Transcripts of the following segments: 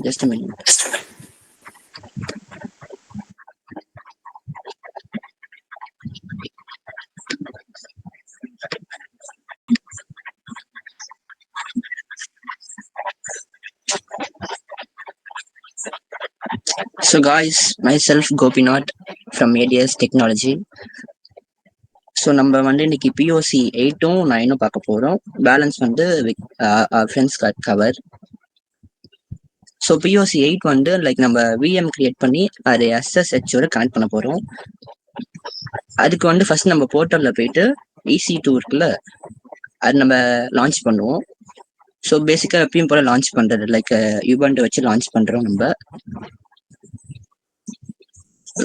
Just a minute. So guys, myself Gopinath from ADS Technology. So நம்ம வந்து இன்னைக்கு POC 8ம் 9ம் பார்க்க போகிறோம். பேலன்ஸ் வந்து ஃப்ரெண்ட்ஸ் கவர். ஸோ பிஓசி 8 வந்து லைக் நம்ம விஎம் கிரியேட் பண்ணி அது எஸ்எஸ்ஹெச்சோட கனெக்ட் பண்ண போகிறோம். அதுக்கு வந்து ஃபர்ஸ்ட் நம்ம போர்ட்டலில் போயிட்டு EC2 இருக்குல்ல, அது நம்ம லான்ச் பண்ணுவோம். ஸோ பேசிக்காக எப்பயும் போல லான்ச் பண்ணுறது லைக் யூபண்ட் வச்சு லான்ச் பண்ணுறோம். நம்ம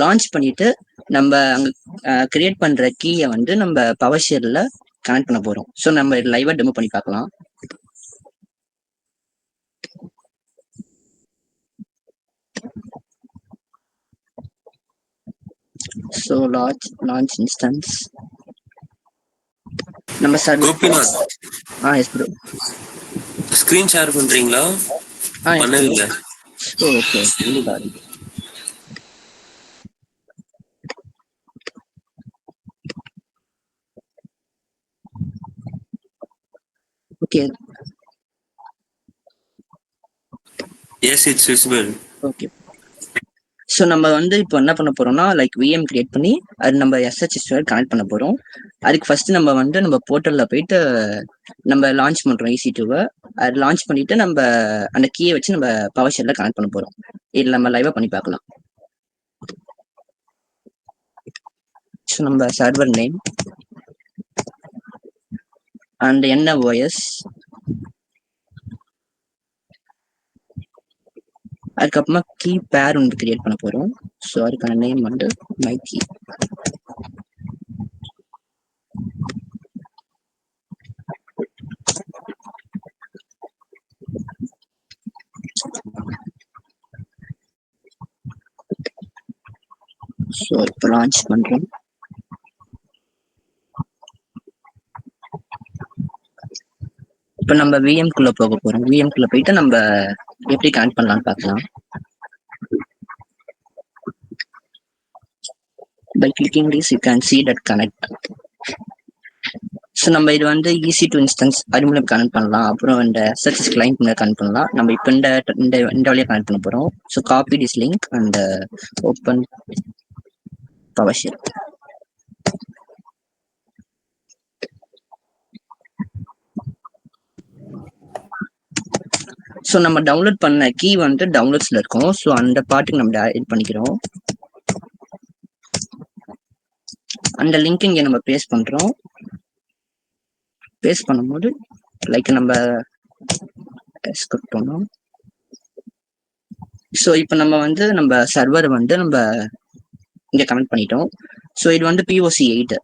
லான்ச் பண்ணிட்டு நம்ம அங்கே கிரியேட் பண்ணுற கீயை வந்து நம்ம பவர் ஷேரில் கனெக்ட் பண்ண போகிறோம். ஸோ நம்ம லைவாக டெமோ பண்ணி பார்க்கலாம். So launch instance. நம்ம Gopinath yes bro. Screen share பண்றீங்களா? பண்ணல. ஓகே கண்டிப்பா. Okay. Yes it's visible. Okay. So நம்ம வந்து இப்போ என்ன பண்ண போறோம்னா லைக் விஎம் கிரியேட் பண்ணி அது நம்ம எஸ்ஹெச்எஸ் கனெக்ட் பண்ண போறோம். அதுக்கு ஃபர்ஸ்ட் நம்ம வந்து நம்ம போர்ட்டல்ல போயிட்டு நம்ம லான்ச் பண்றோம் EC2. அது லான்ச் பண்ணிட்டு நம்ம அந்த கீயை வச்சு நம்ம பவர் ஷெல்ல கனெக்ட் பண்ண போறோம். இதில் நம்ம லைவா பண்ணி பார்க்கலாம். ஸோ நம்ம சர்வர் நேம் அண்ட் என்ன OS, அதுக்கப்புறமா கீ பேர் வந்து கிரியேட் பண்ண போறோம். ஸோ அதுக்கான நேம் வந்து மை கீ. ஸோ இப்போ லான்ச் பண்றோம். இப்போ நம்ம விஎம்குள்ள போக போறோம். விஎம்குள்ள போயிட்டு நம்ம எப்படி கனெக்ட் பண்ணலாம்னு பார்க்கலாம். By clicking this you can see that connect. So நம்ம இது வந்து EC2 இன்ஸ்டன்ஸ் அது மூலம் கனெக்ட் பண்ணலாம். அப்புறம் இந்த SSH கிளைண்ட் மூலம் கனெக்ட் பண்ணலாம். நம்ம இப்போ இந்த வழியாக கனெக்ட் பண்ண போகிறோம். So copy this link and open PowerShell. So நம்ம டவுன்லோட் பண்ண கீ வந்து டவுன்லோட்ஸ்ல இருக்கும். ஸோ அந்த பாட்டுக்கு நம்ம இது பண்ணிக்கிறோம். அந்த லிங்க் இங்கே நம்ம பேஸ்ட் பண்றோம். பேஸ்ட் பண்ணும்போது லைக் நம்ம பண்ணோம். ஸோ இப்போ நம்ம வந்து நம்ம சர்வர் வந்து நம்ம இங்கே கனெக்ட் பண்ணிட்டோம். ஸோ இது வந்து POC 8.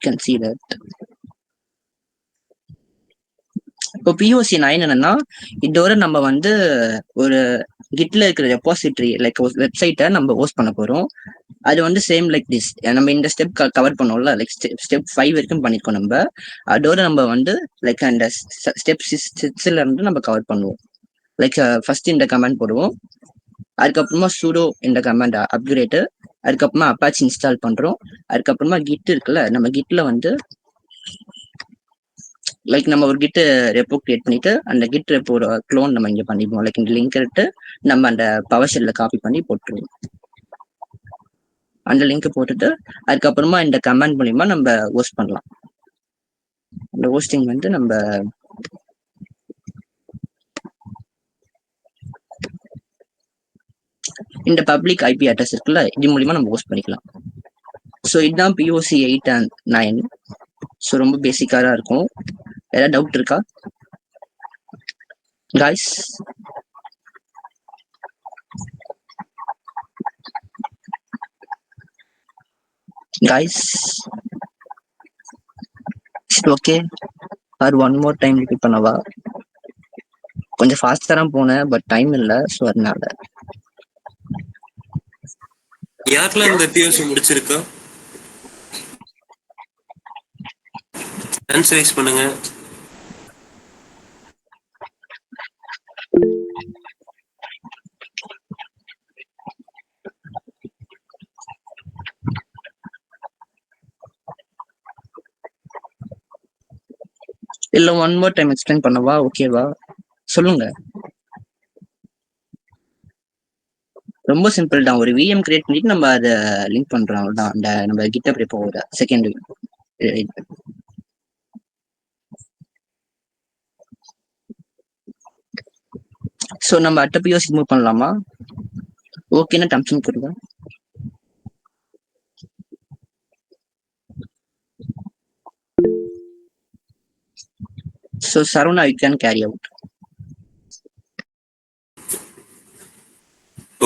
Can see that. இப்போ POC 9 என்னன்னா இதோட நம்ம வந்து ஒரு கிட்ல இருக்கிற ரெபாசிட்டரி லைக் வெப்சைட்டை நம்ம ஹோஸ்ட் பண்ண போறோம். அது வந்து சேம் லைக் திஸ். நம்ம இந்த ஸ்டெப் கவர் பண்ணோம்ல, லைக் ஸ்டெப் 5 வரைக்கும் பண்ணிருக்கோம். நம்ம அதோட நம்ம வந்து லைக் அந்த ஸ்டெப் 6ல இருந்து நம்ம கவர் பண்ணுவோம். லைக் ஃபர்ஸ்ட் இந்த கமாண்ட் போடுவோம். அதுக்கப்புறமா sudo இந்த கமாண்ட் அப்கிரேட். அதுக்கப்புறமா அப்பாச்சி இன்ஸ்டால் பண்றோம். அதுக்கப்புறமா கிட் இருக்குல்ல, நம்ம கிட்ல வந்து லைக் நம்ம ஒரு கிட் ரெப்போ கிரியேட் பண்ணிட்டு அந்த கிட் ரெப்போட க்ளோன் நம்ம இங்க பண்ணிப்போம். லைக் இந்த லிங்க் எடுத்து நம்ம அந்த பவர் ஷெல்ல காப்பி பண்ணி போட்டுருவோம். அந்த லிங்க் போட்டுட்டு அதுக்கப்புறமா இந்த கமாண்ட் மூலியமா நம்ம ஹோஸ்ட் பண்ணலாம். அந்த ஹோஸ்டிங் வந்து நம்ம இந்த பப்ளிக் IP அட்ரஸ் இருக்குல்ல, இது மூலியமா நம்ம ஹோஸ்ட் பண்ணிக்கலாம். ஸோ இதுதான் POC 8 and 9. ஸோ ரொம்ப பேசிக்கா தான் இருக்கும். ஏதாவது டவுட் இருக்கா guys? Guys, is it okay or one more time repeat பண்ணவா? கொஞ்சம் ஃபாஸ்டா தான் போனேன், பட் டைம் இல்ல. ஸோ அதனால யாரெல்லாம் இந்த POC முடிச்சிருக்கா? ஆன்சர் பண்ணுங்க. இல்ல ஒன் மோர் டைம் எக்ஸ்பிளைன் பண்ணவா? ஓகேவா? சொல்லுங்க. ரொம்ப சிம்பிள் தான். ஒரு விஎம் கிரியேட் பண்ணிட்டு நம்ம அதை லிங்க் பண்றோம், அவ்வளவுதான். அந்த நம்ம கிட்டப் போகிற செகண்ட். ஸோ நம்ம அட்ட பிஓசி மூவ் பண்ணலாமா? ஓகேன்னா டம்ஷன் கொடுங்க. So Saruna, you can carry out.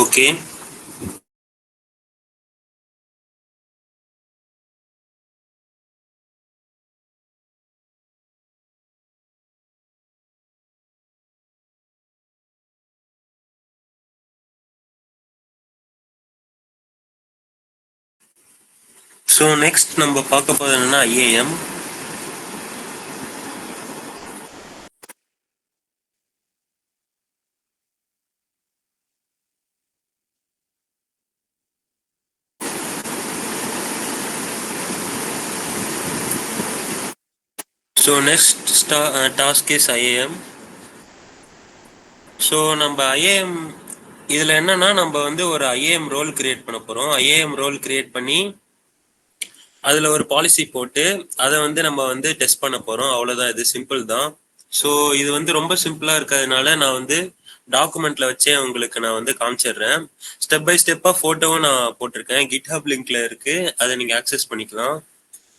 Okay. So next நம்ம பார்க்க போகிறது என்னன்னா IAM. So next task is IAM. So நம்ம ஐஏஎம் இதில் என்னன்னா நம்ம வந்து ஒரு ஐஏஎம் ரோல் கிரியேட் பண்ண போகிறோம். ஐஏஎம் ரோல் கிரியேட் பண்ணி அதில் ஒரு பாலிசி போட்டு அதை வந்து நம்ம வந்து டெஸ்ட் பண்ண போகிறோம். அவ்வளோதான், இது சிம்பிள் தான். ஸோ இது வந்து ரொம்ப சிம்பிளாக இருக்கிறதுனால நான் வந்து டாக்குமெண்ட்ல வச்சே உங்களுக்கு நான் வந்து காமிச்சிடுறேன். ஸ்டெப் பை ஸ்டெப்பாக ஃபோட்டோவும் நான் போட்டிருக்கேன், கிட்ஹப் லிங்க்ல இருக்கு, அதை நீங்கள் ஆக்சஸ் பண்ணிக்கலாம்.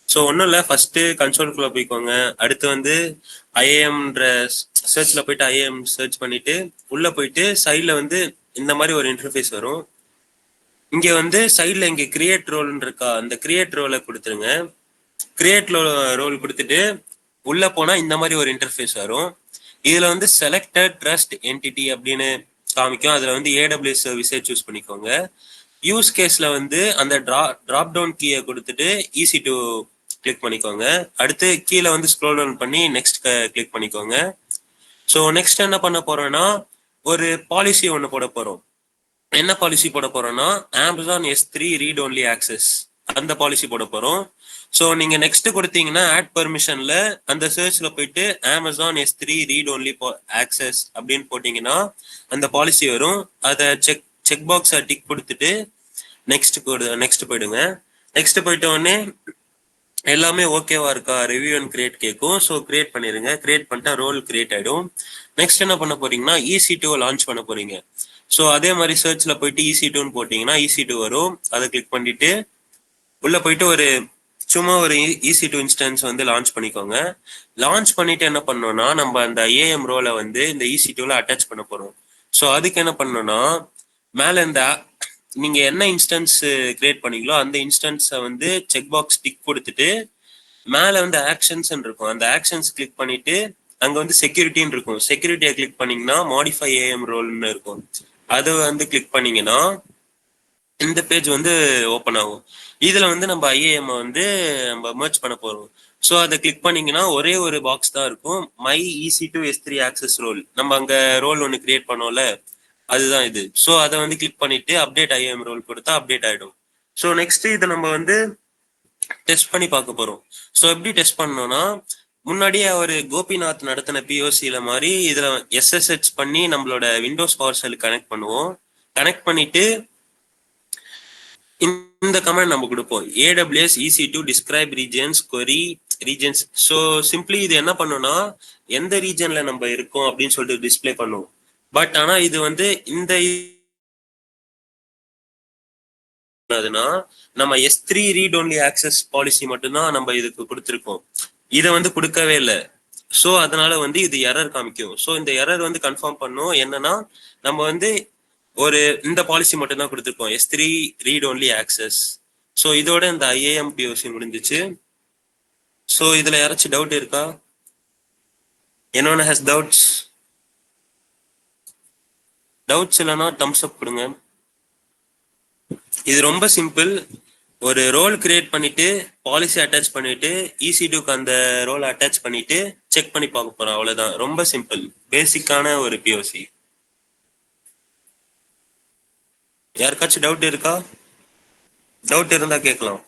ஸோ ஒன்றும் இல்லை, ஃபர்ஸ்ட்டு கன்சோல்குள்ளே போய்க்கோங்க. அடுத்து வந்து ஐஏஎம்ன்ற சர்ச்சில் போயிட்டு ஐஏஎம் சர்ச் பண்ணிட்டு உள்ளே போயிட்டு சைடில் வந்து இந்த மாதிரி ஒரு இன்டர்ஃபேஸ் வரும். இங்கே வந்து சைடில் இங்கே கிரியேட் ரோல்னு இருக்கா, அந்த கிரியேட் ரோலை கொடுத்துருங்க. கிரியேட் ரோல் கொடுத்துட்டு உள்ளே போனால் இந்த மாதிரி ஒரு இன்டர்ஃபேஸ் வரும். இதில் வந்து செலக்டட் ட்ரஸ்ட் என்டிட்டி அப்படின்னு காமிக்கும். அதில் வந்து ஏடபிள்யூஎஸ் சர்வீஸே சூஸ் பண்ணிக்கோங்க. யூஸ் கேஸில் வந்து அந்த ட்ராப் டவுன் கீயை கொடுத்துட்டு EC2 கிளிக் பண்ணிக்கோங்க. அடுத்து கீழே வந்து ஸ்க்ரோல் டவுன் பண்ணி நெக்ஸ்ட் கிளிக் பண்ணிக்கோங்க. ஸோ நெக்ஸ்ட் என்ன பண்ண போறோம்னா ஒரு பாலிசி ஒன்று போட போகிறோம். என்ன பாலிசி போட போறோம்னா Amazon S3 read only access, அந்த பாலிசி போட போகிறோம். ஸோ நீங்கள் நெக்ஸ்ட் கொடுத்தீங்கன்னா ஆட் பர்மிஷனில் அந்த சர்ச்சில் போயிட்டு Amazon S3 read only access அப்படின்னு போட்டிங்கன்னா அந்த பாலிசி வரும். அதை செக் பாக்ஸை டிக் கொடுத்துட்டு நெக்ஸ்ட் போயிடுங்க. நெக்ஸ்ட் போயிட்ட உடனே எல்லாமே ஓகேவா இருக்கா, ரிவ்யூ அண்ட் கிரியேட் கேட்கும். ஸோ கிரியேட் பண்ணிடுங்க. கிரியேட் பண்ணிட்டா ரோல் கிரியேட் ஆகிடும். நெக்ஸ்ட் என்ன பண்ண போறீங்கன்னா EC2 லான்ச் பண்ண போறீங்க. ஸோ அதே மாதிரி சர்ச்சில் போயிட்டு EC2ன்னு போட்டிங்கன்னா EC2 வரும். அதை கிளிக் பண்ணிட்டு உள்ளே போயிட்டு ஒரு சும்மா ஒரு EC2 இன்ஸ்டன்ஸ் வந்து லான்ச் பண்ணிக்கோங்க. லான்ச் பண்ணிட்டு என்ன பண்ணோம்னா நம்ம அந்த ஐஏஎம் ரோலை வந்து இந்த EC2ல அட்டாச் பண்ண போறோம். ஸோ அதுக்கு என்ன பண்ணோம்னா மேலே இந்த நீங்க என்ன இன்ஸ்டன்ஸ் கிரியேட் பண்ணீங்களோ அந்த இன்ஸ்டன்ஸை வந்து செக் பாக்ஸ் டிக் கொடுத்துட்டு மேலே வந்து ஆக்ஷன்ஸ் இருக்கும், அந்த ஆக்ஷன்ஸ் கிளிக் பண்ணிட்டு அங்க வந்து செக்யூரிட்டின்னு இருக்கும், செக்யூரிட்டியை கிளிக் பண்ணீங்கன்னா மாடிஃபை ஏஎம் ரோல்னு இருக்கும். அது வந்து கிளிக் பண்ணீங்கன்னா இந்த பேஜ் வந்து ஓப்பன் ஆகும். இதுல வந்து நம்ம ஐஏஎம் வந்து நம்ம மர்ஜ் பண்ண போறோம். ஸோ அதை கிளிக் பண்ணீங்கன்னா ஒரே ஒரு பாக்ஸ் தான் இருக்கும், my EC2 S3 access role. நம்ம அங்க ரோல் ஒன்று கிரியேட் பண்ணோம்ல, அதுதான் இது. ஸோ அதை வந்து கிளிக் பண்ணிட்டு அப்டேட் ஐஏஎம் ரோல் கொடுத்தா அப்டேட் ஆயிடும். ஸோ நெக்ஸ்ட் இதை நம்ம வந்து டெஸ்ட் பண்ணி பார்க்க போறோம். ஸோ எப்படி டெஸ்ட் பண்ணோம்னா முன்னாடியே ஒரு கோபிநாத் நடத்தின பிஓசியில மாதிரி இதுல SSH பண்ணி நம்மளோட விண்டோஸ் பவர் செல் கனெக்ட் பண்ணுவோம். கனெக்ட் பண்ணிட்டு இந்த கமெண்ட் நம்ம கொடுப்போம், AWS EC2 describe regions query regions. So simply இது என்ன பண்ணும்னா எந்த ரீஜன்ல நம்ம இருக்கோம் அப்படின்னு சொல்லிட்டு டிஸ்பிளே பண்ணுவோம். பட் ஆனா இது வந்து இந்த நம்ம S3 read only access policy மட்டும்தான் நம்ம இதுக்கு கொடுத்துருக்கோம், இதை வந்து கொடுக்கவே இல்லை. ஸோ அதனால வந்து இது எரர் காமிக்கும். ஸோ இந்த எரர் வந்து கன்ஃபார்ம் பண்ணும் என்னன்னா நம்ம வந்து ஒரு இந்த பாலிசி மட்டும்தான் கொடுத்துருக்கோம், S3 read only access. So இதோட இந்த IAM POC முடிஞ்சிச்சு. ஸோ இதுல யாராச்சும் டவுட் இருக்கா? என்னோட ஹேஸ் டவுட்ஸ் இல்லைன்னா தம்ஸ் அப் கொடுங்க. இது ரொம்ப சிம்பிள். ஒரு ரோல் கிரியேட் பண்ணிட்டு பாலிசி அட்டாச் பண்ணிட்டு EC2க்கு அந்த ரோல் அட்டாச் பண்ணிட்டு செக் பண்ணி பார்க்க போறோம், அவ்வளவுதான். ரொம்ப சிம்பிள், பேசிக்கான ஒரு POC. யாருக்காச்சும் டவுட் இருக்கா? டவுட் இருந்தா கேட்கலாம்.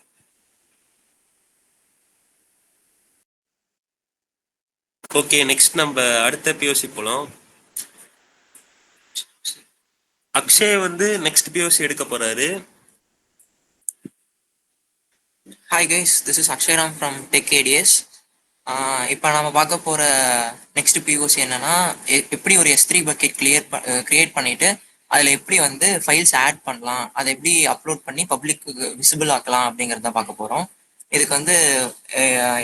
ஓகே, நெக்ஸ்ட் நம்ம அடுத்த பிஓசி போலாம். அக்ஷய் வந்து நெக்ஸ்ட் பிஓசி எடுக்க போறாரு. Hi guys, this is Akshayram from tech ADS. இப்போ நம்ம பார்க்க போகிற நெக்ஸ்ட் பிஓசி என்னன்னா, எப்படி ஒரு S3 பக்கெட் கிரியேட் பண்ணிட்டு அதில் எப்படி வந்து ஃபைல்ஸ் ஆட் பண்ணலாம், அதை எப்படி அப்லோட் பண்ணி பப்ளிக்கு விசிபிள் ஆக்கலாம் அப்படிங்கிறத பார்க்க போகிறோம். இதுக்கு வந்து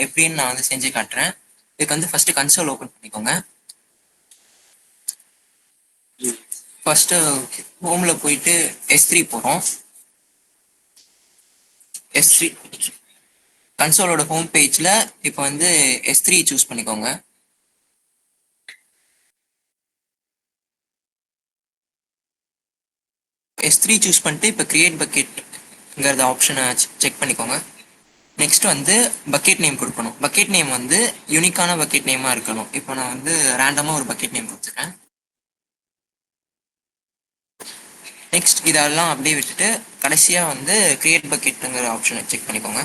எப்படின்னு நான் வந்து செஞ்சு காட்டுறேன். இதுக்கு வந்து ஃபர்ஸ்ட் கன்சோல் ஓப்பன் பண்ணிக்கோங்க. ஃபர்ஸ்ட் ஹோம்ல போயிட்டு S3 போகிறோம். S3 கன்சோலோட ஹோம் பேஜ்ல இப்போ வந்து S3 சூஸ் பண்ணிக்கோங்க. S3 சூஸ் பண்ணிட்டு இப்போ கிரியேட் பக்கெட்ங்கிறத ஆப்ஷனை செக் பண்ணிக்கோங்க. நெக்ஸ்ட் வந்து பக்கெட் நேம் கொடுக்கணும். பக்கெட் நேம் வந்து யூனிக்கான பக்கெட் நேமாக இருக்கணும். இப்போ நான் வந்து ரேண்டமாக ஒரு பக்கெட் நேம் கொடுத்துருக்கேன். நெக்ஸ்ட் இதெல்லாம் அப்படியே விட்டுட்டு கடைசியாக வந்து கிரியேட் பக்கெட்டுங்கிற ஆப்ஷனை செக் பண்ணிக்கோங்க.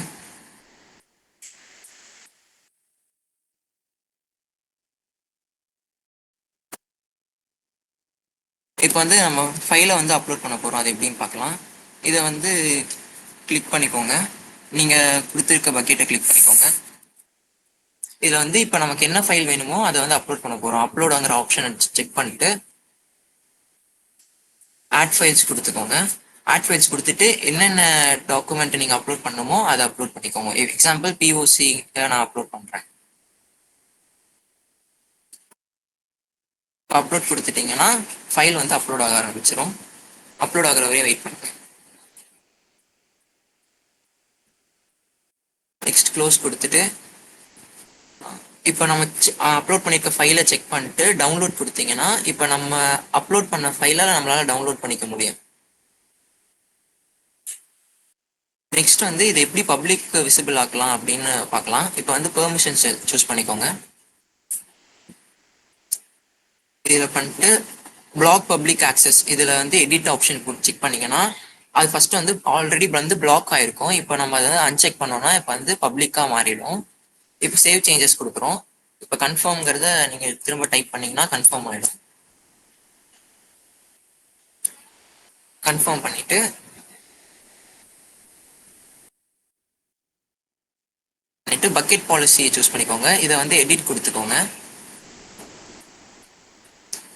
இப்போ வந்து நம்ம ஃபைலை வந்து அப்லோட் பண்ண போகிறோம். அது எப்படின்னு பார்க்கலாம். இதை வந்து கிளிக் பண்ணிக்கோங்க. நீங்கள் கொடுத்துருக்க பக்கெட்டை கிளிக் பண்ணிக்கோங்க. இதில் வந்து இப்போ நமக்கு என்ன ஃபைல் வேணுமோ அதை வந்து அப்லோட் பண்ண போகிறோம். அப்லோடுங்கிற ஆப்ஷனை செக் பண்ணிட்டு ஆட் ஃபைல்ஸ் கொடுத்துக்கோங்க. ஆட் ஃபைல்ஸ் கொடுத்துட்டு என்னென்ன டாக்குமெண்ட் நீங்கள் அப்லோட் பண்ணணுமோ அதை அப்லோட் பண்ணிக்கோங்க. எக்ஸாம்பிள் பிஓசி நான் அப்லோட் பண்ணுறேன். அப்லோட் கொடுத்துட்டிங்கன்னா ஃபைல் வந்து அப்லோட் ஆக ஆரம்பிச்சிடும். அப்லோட் ஆகிற வரையும் வெயிட் பண்ணுங்க. நெக்ஸ்ட் க்ளோஸ் கொடுத்துட்டு இப்போ நம்ம அப்லோட் பண்ணியிருக்க ஃபைலை செக் பண்ணிட்டு டவுன்லோட் கொடுத்தீங்கன்னா இப்போ நம்ம அப்லோட் பண்ண ஃபைலை நம்மளால டவுன்லோட் பண்ணிக்க முடியும். நெக்ஸ்ட் வந்து இதை எப்படி பப்ளிக் விசிபிள் ஆக்கலாம் அப்படின்னு பார்க்கலாம். இப்போ வந்து பெர்மிஷன்ஸ் சூஸ் பண்ணிக்கோங்க. இதில் பண்ணிட்டு பிளாக் பப்ளிக் ஆக்சஸ் இதில் வந்து எடிட் ஆப்ஷன் செக் பண்ணிங்கன்னா அது ஃபர்ஸ்ட் வந்து ஆல்ரெடி வந்து பிளாக் ஆயிருக்கும். இப்போ நம்ம அதை அன்செக் பண்ணோம்னா இப்போ வந்து பப்ளிக்காக மாறிடும். இப்போ சேவ் சேஞ்சஸ் கொடுக்குறோம். இப்போ கன்ஃபார்ம்ங்கிறத நீங்கள் திரும்ப டைப் பண்ணீங்கன்னா கன்ஃபார்ம் ஆகிடும். கன்ஃபார்ம் பண்ணிட்டு பக்கெட் பாலிசியை சூஸ் பண்ணிக்கோங்க. இதை வந்து எடிட் கொடுத்துக்கோங்க.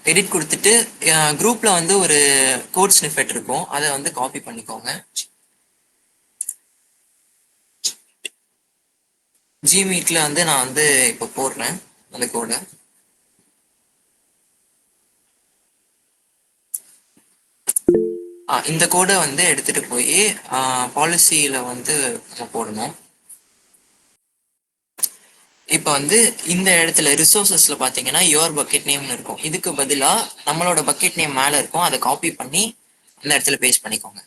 எடிட் கொடுத்துட்டு குரூப்ல வந்து ஒரு கோட் ஸ்னிஃபெட் இருக்கும், அதை வந்து காப்பி பண்ணிக்கோங்க. ஜிமீட்ல வந்து நான் வந்து இப்போ போடுறேன் அந்த கோடை. இந்த கோடை வந்து எடுத்துட்டு போய் பாலிசியில வந்து நம்ம போடணும். இப்போ வந்து இந்த இடத்துல ரிசோர்சஸ்ல பாத்தீங்கன்னா யுவர் பக்கெட் நேம்னு இருக்கும். இதுக்கு பதிலா நம்மளோட பக்கெட் நேம் மேல இருக்கும், அதை காப்பி பண்ணி இந்த இடத்துல பேஸ்ட் பண்ணிக்கோங்க.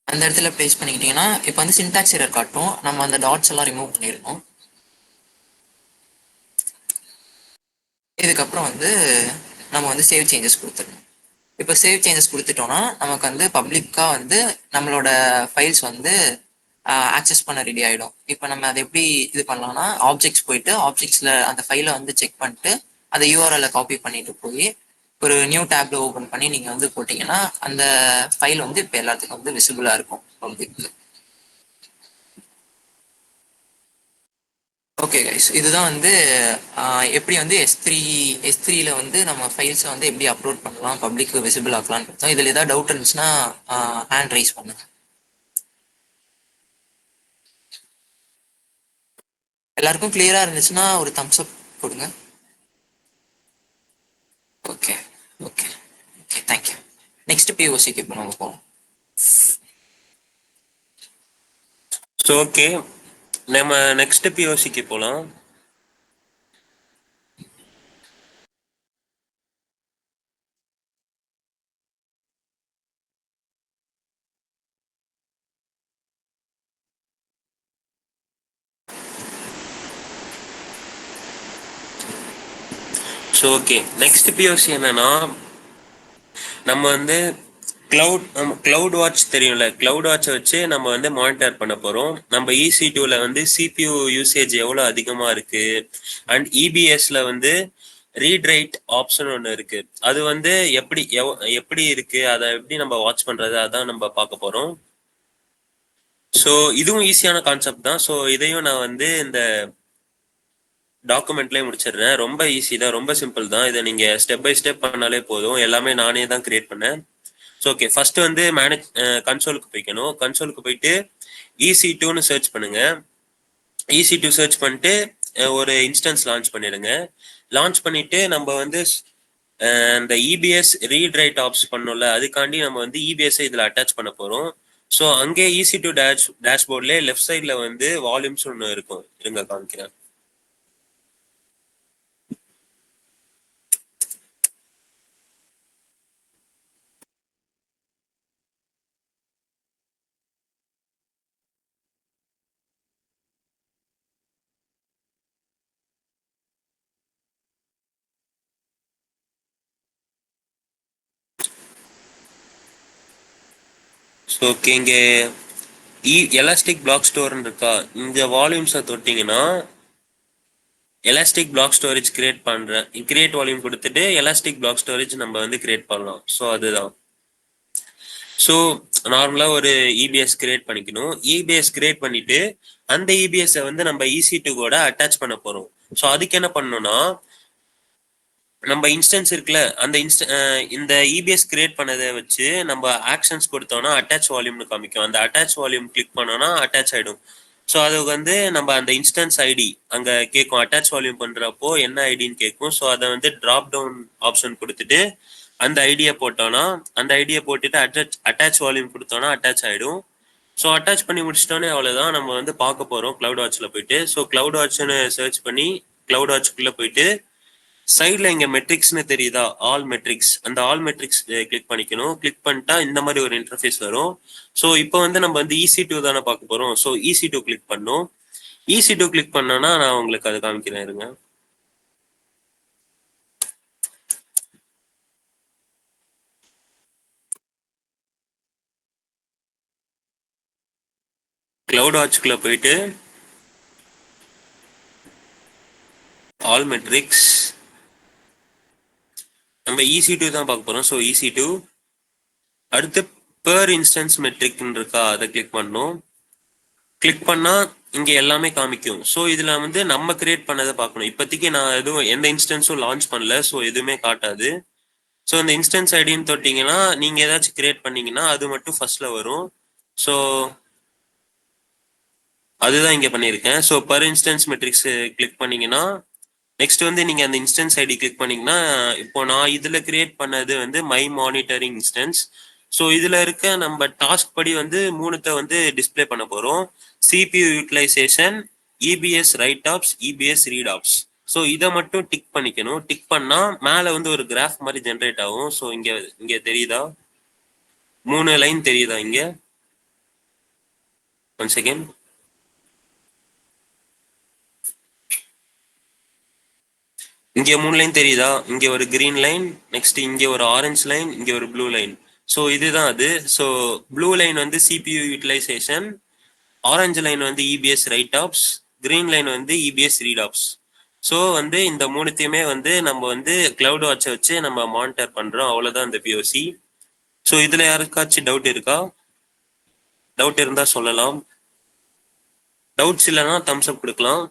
அந்த இடத்துல பேஸ்ட் பண்ணிக்கிட்டீங்கன்னா இப்போ வந்து சின்டாக்ஸ் எரர் காட்டும். நம்ம அந்த டாட்ஸ் எல்லாம் ரிமூவ் பண்ணிருக்கோம். இதுக்கப்புறம் வந்து நம்ம வந்து சேவ் சேஞ்சஸ் கொடுத்துடணும். இப்போ சேவ் சேஞ்சஸ் கொடுத்துட்டோம்னா நமக்கு வந்து பப்ளிக்கா வந்து நம்மளோட ஃபைல்ஸ் வந்து ஆக்சஸ் பண்ண ரெடி ஆகிடும். இப்போ நம்ம அதை எப்படி இது பண்ணலாம்னா ஆப்ஜெக்ட்ஸ் போயிட்டு ஆப்ஜெக்ட்ஸில் அந்த ஃபைலை வந்து செக் பண்ணிட்டு அதை யூஆர்எல்ல காப்பி பண்ணிட்டு போய் ஒரு நியூ டேப்ல ஓப்பன் பண்ணி நீங்கள் வந்து போட்டிங்கன்னா அந்த ஃபைல் வந்து இப்போ எல்லாத்துக்கும் வந்து விசிபிளாக இருக்கும் பப்ளிக்ல. ஓகே கைஸ், இதுதான் வந்து எப்படி வந்து எஸ் த்ரீல வந்து நம்ம ஃபைல்ஸை வந்து எப்படி அப்லோட் பண்ணலாம், பப்ளிக்கு விசிபிள் ஆக்கலாம்னு பார்த்தோம். இதில் ஏதாவது டவுட் இருந்துச்சுன்னா ஹேண்ட் ரைஸ் பண்ணுங்க. எல்லாருக்கும் கிளியரா இருந்துச்சுன்னா ஒரு தம்ஸ் அப் கொடுங்க. Okay okay okay, thank you. Next பிஓசிக்கு இப்போ நம்ம போவோம். ஸோ ஓகே, நம்ம நெக்ஸ்ட் பிஓசிக்கு போகலாம். ஸோ ஓகே, நெக்ஸ்ட் பிஓசி என்னன்னா நம்ம வந்து கிளவுட் வாட்ச் தெரியும்ல, கிளவுட் வாட்சை வச்சு நம்ம வந்து மானிட்டர் பண்ண போறோம். நம்ம EC2ல வந்து CPU யூசேஜ் எவ்வளவு அதிகமா இருக்கு, அண்ட் EBSல வந்து ரீட் ரைட் ஆப்ஷன் ஒன்று இருக்கு. அது வந்து எப்படி இருக்கு, அதை எப்படி நம்ம வாட்ச் பண்றது, அதான் நம்ம பார்க்க போறோம். ஸோ இதுவும் ஈஸியான கான்செப்ட் தான். ஸோ இதையும் நான் வந்து இந்த டாக்குமெண்ட்லேயே முடிச்சிடுறேன். ரொம்ப ஈஸி தான், ரொம்ப சிம்பிள் தான். இதை நீங்க ஸ்டெப் பை ஸ்டெப் பண்ணாலே போதும். எல்லாமே நானே தான் கிரியேட் பண்ணேன். ஸோ ஓகே, ஃபர்ஸ்ட் வந்து கன்சோலுக்கு போய்க்கணும். கன்சோலுக்கு போயிட்டு EC2ன்னு சர்ச் பண்ணுங்க. EC2 சர்ச் பண்ணிட்டு ஒரு இன்ஸ்டன்ஸ் லான்ச் பண்ணிடுங்க. லான்ச் பண்ணிட்டு நம்ம வந்து இந்த EBS ரீட் ரைட் ஆப்ஸ் பண்ணோம்ல, அதுக்காண்டி நம்ம வந்து EBS இதில் அட்டாச் பண்ண போகிறோம். ஸோ அங்கே EC2 டேஷ்போர்ட்லேயே லெஃப்ட் சைடில் வந்து வால்யூம்ஸ் ஒன்று இருக்கும். இருங்க காமிக்கிறேன். ஸோ ஓகே, இங்கே எலாஸ்டிக் பிளாக் ஸ்டோர்னு இருக்கா, இந்த வால்யூம்ஸை தொட்டிங்கன்னா elastic block storage create volume கொடுத்துட்டு எலாஸ்டிக் பிளாக் ஸ்டோரேஜ் நம்ம வந்து கிரியேட் பண்ணலாம். ஸோ அதுதான். ஸோ நார்மலாக ஒரு EBS கிரியேட் பண்ணிக்கணும். EBS கிரியேட் பண்ணிட்டு அந்த EBS வந்து நம்ம EC2 கூட அட்டாச் பண்ண போறோம். ஸோ அதுக்கு என்ன பண்ணணும்னா, நம்ம இன்ஸ்டன்ஸ் இருக்குல்ல, அந்த இந்த EBS கிரியேட் பண்ணதை வச்சு நம்ம ஆக்ஷன்ஸ் கொடுத்தோம்னா அட்டாச் வால்யூம்னு காமிக்கும். அந்த அட்டாச் வால்யூம் கிளிக் பண்ணோம்னா அட்டாச் ஆயிடும். ஸோ அதுக்கு வந்து நம்ம அந்த இன்ஸ்டன்ஸ் ஐடி அங்கே கேட்கும். அட்டாச் வால்யூம் பண்ணுறப்போ என்ன ஐடின்னு கேட்கும். ஸோ அதை வந்து ட்ராப் டவுன் ஆப்ஷன் கொடுத்துட்டு அந்த ஐடியை போட்டோம்னா, அந்த ஐடியை போட்டுட்டு அட்டாச் வால்யூம் கொடுத்தோம்னா அட்டாச் ஆகிடும். ஸோ அட்டாச் பண்ணி முடிச்சிட்டோன்னே அவ்வளோதான். நம்ம வந்து பார்க்க போகிறோம் கிளவுட் வாட்சில் போயிட்டு. ஸோ கிளவுட் வாட்ச்னு சர்ச் பண்ணி கிளவுட் வாட்ச்குள்ளே போயிட்டு சைடில் இங்கே மெட்ரிக்ஸ்னு தெரியுதா, ஆல் மெட்ரிக்ஸ், அந்த ஆல் மெட்ரிக்ஸ் கிளிக் பண்ணிக்கணும். கிளிக் பண்ணிட்டா இந்த மாதிரி ஒரு இன்டர்ஃபேஸ் வரும். ஸோ இப்போ வந்து நம்ம வந்து EC2 தானே பார்க்க போகிறோம். ஸோ EC2 கிளிக் பண்ணோம். EC2 கிளிக் பண்ணோன்னா நான் உங்களுக்கு அது காமிக்கிறேன். இருங்க. கிளவுட் வாட்ச்குள்ளே போயிட்டு ஆல் மெட்ரிக்ஸ், நம்ம EC2 தான் பார்க்க போகிறோம். ஸோ EC2 அடுத்து பெர் இன்ஸ்டன்ஸ் மெட்ரிக்னு இருக்கா, அதை கிளிக் பண்ணோம். கிளிக் பண்ணா இங்க எல்லாமே காமிக்கும். ஸோ இதுல வந்து நம்ம கிரியேட் பண்ணதை பார்க்கணும். இப்போதைக்கு நான் எதுவும் எந்த இன்ஸ்டன்ஸும் லான்ச் பண்ணல. ஸோ எதுவுமே காட்டாது. ஸோ இந்த இன்ஸ்டன்ஸ் ஐடின்னு தொட்டிங்கன்னா நீங்க ஏதாச்சும் கிரியேட் பண்ணீங்கன்னா அது மட்டும் ஃபர்ஸ்ட்ல வரும். ஸோ அதுதான் இங்க பண்ணியிருக்கேன். So per instance metrics click பண்ணீங்கன்னா நெக்ஸ்ட் வந்து நீங்க அந்த இன்ஸ்டன்ஸ் ஐடி கிளிக் பண்ணீங்கன்னா, இப்போ நான் இதுல கிரியேட் பண்ணது வந்து மை மானிட்டரிங் இன்ஸ்டன்ஸ். ஸோ இதுல இருக்க நம்ம டாஸ்க் படி வந்து மூணுத்தை வந்து டிஸ்பிளே பண்ண போறோம். CPU utilization, EBS write ops, EBS read ops. So இதை மட்டும் டிக் பண்ணிக்கணும். டிக் பண்ணா மேல வந்து ஒரு கிராஃப் மாதிரி ஜென்ரேட் ஆகும். ஸோ இங்க இங்க தெரியுதா, 3 லைன் தெரியுதா இங்க? One second. இங்க 3 லைன் தெரியுதா? இங்க ஒரு கிரீன் லைன், நெக்ஸ்ட் இங்க ஒரு ஆரஞ்சு லைன், இங்க ஒரு ப்ளூ லைன். ஸோ இதுதான் அது. ஸோ ப்ளூ லைன் வந்து CPU யூட்டிலைசேஷன், ஆரஞ்சு லைன் வந்து EBS write apps, green line வந்து EBS ரீட் ஆப்ஸ். ஸோ வந்து இந்த மூணுத்தையுமே வந்து நம்ம வந்து கிளவுட் வாட்சை வச்சு நம்ம மானிட்டர் பண்றோம். அவ்வளவுதான் இந்த POC. ஸோ இதுல யாருக்காச்சும் டவுட் இருக்கா? டவுட் இருந்தா சொல்லலாம். டவுட்ஸ் இல்லைன்னா தம்ஸ் அப் கொடுக்கலாம்.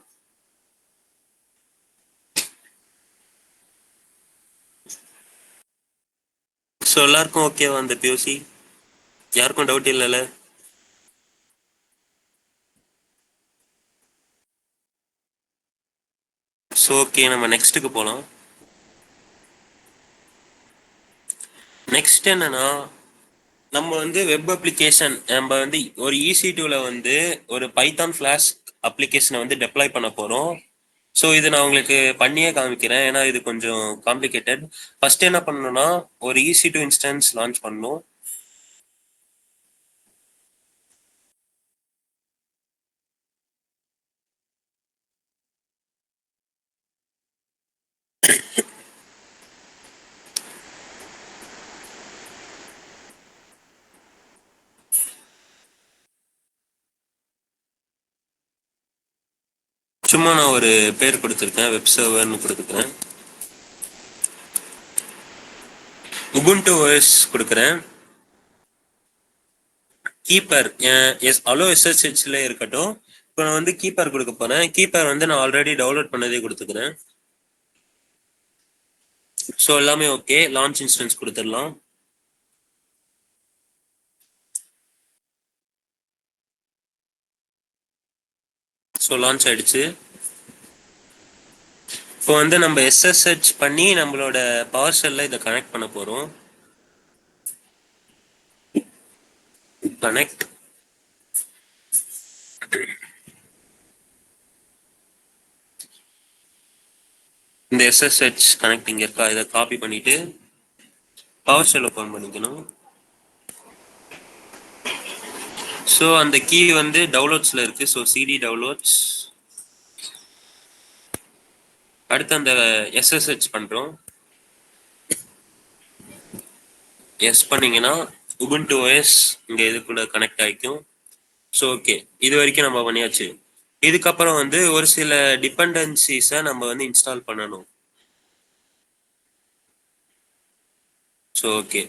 ஸோ எல்லாருக்கும் ஓகேவா அந்த POC? யாருக்கும் டவுட் இல்லைல்ல? ஸோ ஓகே, நம்ம நெக்ஸ்ட்டுக்கு போகலாம். நெக்ஸ்ட் என்னன்னா, நம்ம வந்து வெப் அப்ளிகேஷன் நம்ம வந்து ஒரு EC2ல வந்து ஒரு பைத்தான் ஃபிளாஸ்க் அப்ளிகேஷனை வந்து டெப்ளாய் பண்ண போறோம். ஸோ இது நான் உங்களுக்கு பண்ணியே காமிக்கிறேன், ஏன்னா இது கொஞ்சம் காம்ப்ளிகேட்டட். ஃபர்ஸ்ட் என்ன பண்ணணும்னா, ஒரு EC2 இன்ஸ்டன்ஸ் லான்ச் பண்ணணும். சும்மா நான் ஒரு பேர் கொடுத்துருக்கேன், வெப் சர்வர்னு கொடுத்துருக்கேன். உபுண்டு ஓஎஸ் கொடுக்குறேன். கீப்பர் அலோ எஸ்எஸ்ஹெச்ல இருக்கட்டும். இப்போ நான் வந்து கீப்பர் கொடுக்க போறேன். கீப்பர் வந்து நான் ஆல்ரெடி டவுன்லோட் பண்ணதே கொடுத்துக்கிறேன். ஸோ எல்லாமே ஓகே. லான்ச் இன்ஸ்டன்ஸ் கொடுத்துடலாம். ஸோ லான்ச் ஆயிடுச்சு. இப்போ வந்து நம்ம எஸ்எஸ்ஹெச் பண்ணி நம்மளோட பவர் ஷெல்ல இதை கனெக்ட் பண்ண போறோம். கனெக்ட். இந்த எஸ்எஸ்ஹெச் கனெக்டிங் இருக்கா, இதை காப்பி பண்ணிட்டு பவர் ஷெல் ஓப்பன் பண்ணிக்கணும். ஸோ அந்த கீ வந்து டவுன்லோட்ஸ்ல இருக்கு. So CD downloads. அடுத்து அந்த எஸ்எஸ்ஹெச் பண்றோம். எஸ் பண்ணீங்கன்னா உபுண்டு ஓஎஸ் இங்க இது கூட கனெக்ட் ஆகிக்கும். ஸோ ஓகே, இது வரைக்கும் நம்ம பண்ணியாச்சு. இதுக்கப்புறம் வந்து ஒரு சில டிபெண்டன்சிஸை நம்ம வந்து இன்ஸ்டால் பண்ணணும். ஸோ ஓகே,